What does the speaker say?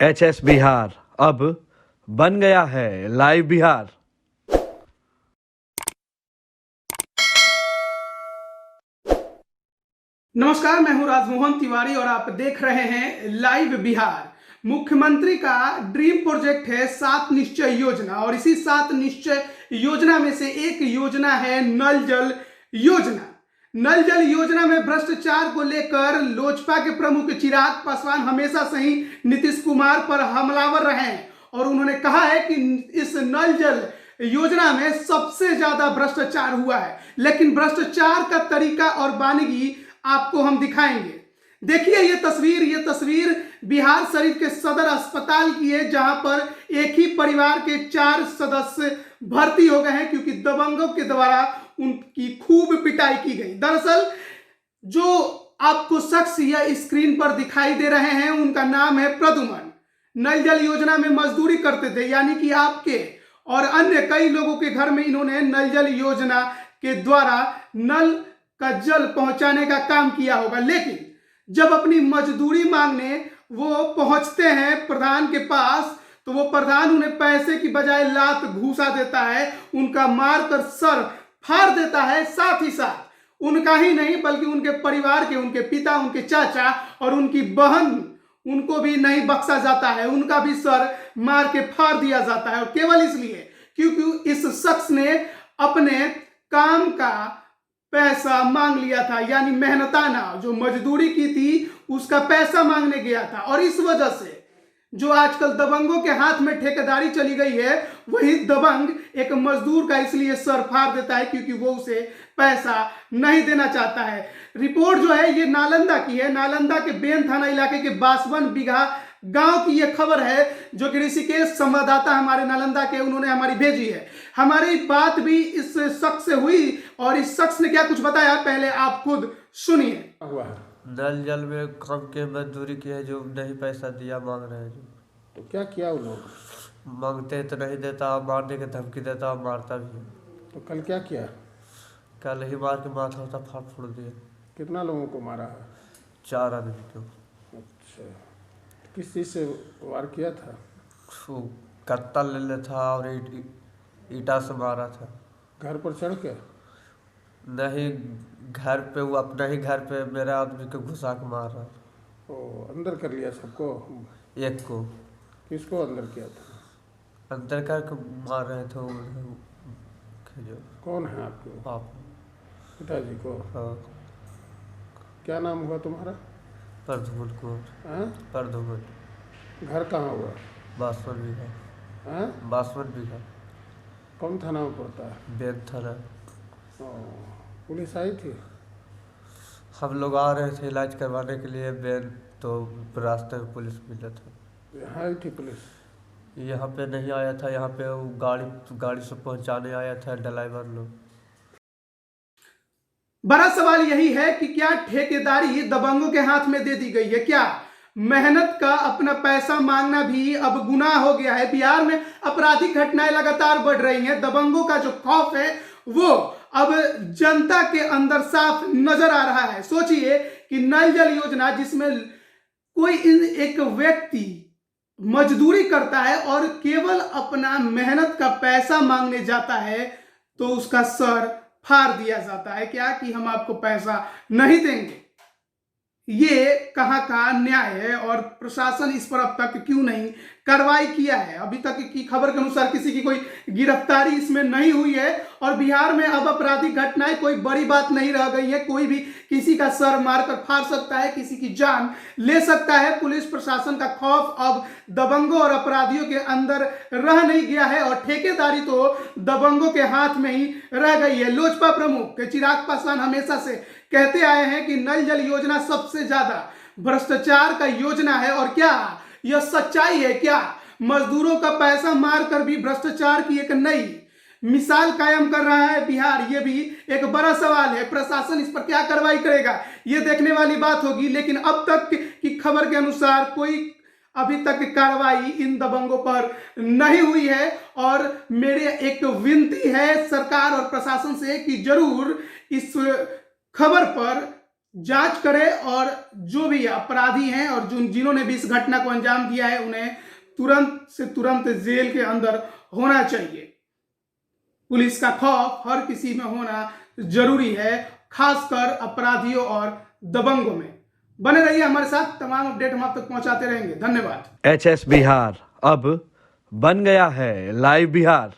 HS Bihar अब बन गया है लाइव बिहार। नमस्कार, मैं हूं राजमोहन तिवारी और आप देख रहे हैं लाइव बिहार। मुख्यमंत्री का ड्रीम प्रोजेक्ट है 7 निश्चय योजना और इसी 7 निश्चय योजना में से एक योजना है नल जल योजना। नल जल योजना में भ्रष्टाचार को लेकर लोजपा के प्रमुख चिराग पासवान हमेशा से ही नीतीश कुमार पर हमलावर रहे हैं और उन्होंने कहा है कि इस नल जल योजना में सबसे ज्यादा भ्रष्टाचार हुआ है, लेकिन भ्रष्टाचार का तरीका और बानगी आपको हम दिखाएंगे। देखिए ये तस्वीर बिहार शरीफ के सदर अस्पताल की है, जहां पर एक ही परिवार के 4 सदस्य भर्ती हो गए हैं क्योंकि दबंगों के द्वारा उनकी खूब पिटाई की गई। दरअसल जो आपको शख्स यह स्क्रीन पर दिखाई दे रहे हैं उनका नाम है प्रद्युमन। नल जल योजना में मजदूरी करते थे, यानी कि आपके और अन्य कई लोगों के घर में इन्होंने नल जल योजना के द्वारा नल का जल पहुंचाने का काम किया होगा। लेकिन जब अपनी मजदूरी मांगने वो पहुंचते हैं प्रधान के पास, तो वो प्रधान उन्हें पैसे की बजाय लात घूसा देता है, उनका मारकर सर फाड़ देता है। साथ ही साथ उनका ही नहीं बल्कि उनके परिवार के, उनके पिता, उनके चाचा और उनकी बहन, उनको भी नहीं बख्शा जाता है, उनका भी सर मार के फाड़ दिया जाता है। और केवल इसलिए क्योंकि इस शख्स ने अपने काम का पैसा मांग लिया था, यानी मेहनताना जो मजदूरी की थी उसका पैसा मांगने गया था। और इस वजह से जो आजकल दबंगों के हाथ में ठेकेदारी चली गई है, वही दबंग एक मजदूर का इसलिए सर फाड़ देता है क्योंकि वो उसे पैसा नहीं देना चाहता है। रिपोर्ट जो है ये नालंदा की है। नालंदा के बेन थाना इलाके के 52 बीघा गांव की ये खबर है, जो कि ऋषिकेश संवाददाता हमारे नालंदा के उन्होंने हमारी भेजी है। हमारी बात भी इस शख्स से हुई और इस शख्स ने क्या कुछ बताया, पहले आप खुद सुनिए। नल जल में काम के मजदूरी की है, जो नहीं पैसा दिया मांग रहे हैं। तो क्या किया उन लोग? मांगते तो नहीं देता, मारने की धमकी देता, मारता भी है। तो कल क्या किया? कल ही मार के माथा होता फाड़ फोड़ दिया। कितना लोगों को मारा है? 4 आदमी को। अच्छा, तो किस चीज़ से वार किया था? वो कत्ता ले ले था और ईटा से मारा था। घर पर चढ़ के? नहीं, घर पे वो अपना ही घर पे मेरे आदमी को घुसा के मार रहा था। ओ, अंदर कर लिया सबको? एक को। किसको अंदर किया था? अंदर करके मार रहे थे जो। कौन है आपके पाप पिताजी को? हाँ। क्या नाम हुआ तुम्हारा? प्रद्युमन को। हाँ? प्रद्युमन। घर कहाँ हुआ? 52 बीघा। हाँ? 52 बीघा। कौन थाना में पड़ता है? बेन थाना। ओ, पुलिस आई थी? हम लोग आ रहे थे इलाज करवाने के लिए बेन, तो रास्ते में पुलिस मिला था। यहाँ आई थी पुलिस? यहाँ पे नहीं आया था, यहाँ पे वो गाड़ी से पहुंचाने आया था ड्राइवर लोग। बड़ा सवाल यही है कि क्या ठेकेदारी दबंगों के हाथ में दे दी गई है? क्या मेहनत का अपना पैसा मांगना भी अब गुनाह हो गया है? बिहार में आपराधिक घटनाएं लगातार बढ़ रही हैं। दबंगों का जो खौफ है वो अब जनता के अंदर साफ नजर आ रहा है। सोचिए कि नल जल योजना, जिसमें कोई एक व्यक्ति मजदूरी करता है और केवल अपना मेहनत का पैसा मांगने जाता है तो उसका सर फाड़ दिया जाता है। क्या कि हम आपको पैसा नहीं देंगे। ये कहां का न्याय है और प्रशासन इस पर अब तक क्यों नहीं कार्रवाई किया है? अभी तक की खबर के अनुसार किसी की कोई गिरफ्तारी इसमें नहीं हुई है और बिहार में अब आपराधिक घटनाएं कोई बड़ी बात नहीं रह गई है। कोई भी किसी का सर मारकर फाड़ सकता है, किसी की जान ले सकता है। पुलिस प्रशासन का खौफ अब दबंगों और अपराधियों के अंदर रह नहीं गया है और ठेकेदारी तो दबंगों के हाथ में ही रह गई है। लोजपा प्रमुख चिराग पासवान हमेशा से कहते आए हैं कि नल जल योजना सबसे ज्यादा भ्रष्टाचार का योजना है। और क्या यह सच्चाई है? क्या मजदूरों का पैसा मारकर भी भ्रष्टाचार की एक नई मिसाल कायम कर रहा है बिहार? यह भी एक बड़ा सवाल है। प्रशासन इस पर क्या कार्रवाई करेगा, यह देखने वाली बात होगी। लेकिन अब तक की खबर के अनुसार कोई अभी तक कार्रवाई इन दबंगों पर नहीं हुई है। और मेरे एक विनती है सरकार और प्रशासन से कि जरूर इस खबर पर जांच करे और जो भी अपराधी हैं और जिन्होंने भी इस घटना को अंजाम दिया है उन्हें तुरंत से तुरंत जेल के अंदर होना चाहिए। पुलिस का खौफ हर किसी में होना जरूरी है, खासकर अपराधियों और दबंगों में। बने रहिए हमारे साथ, तमाम अपडेट हम आप तक पहुंचाते रहेंगे। धन्यवाद। HS बिहार अब बन गया है लाइव बिहार।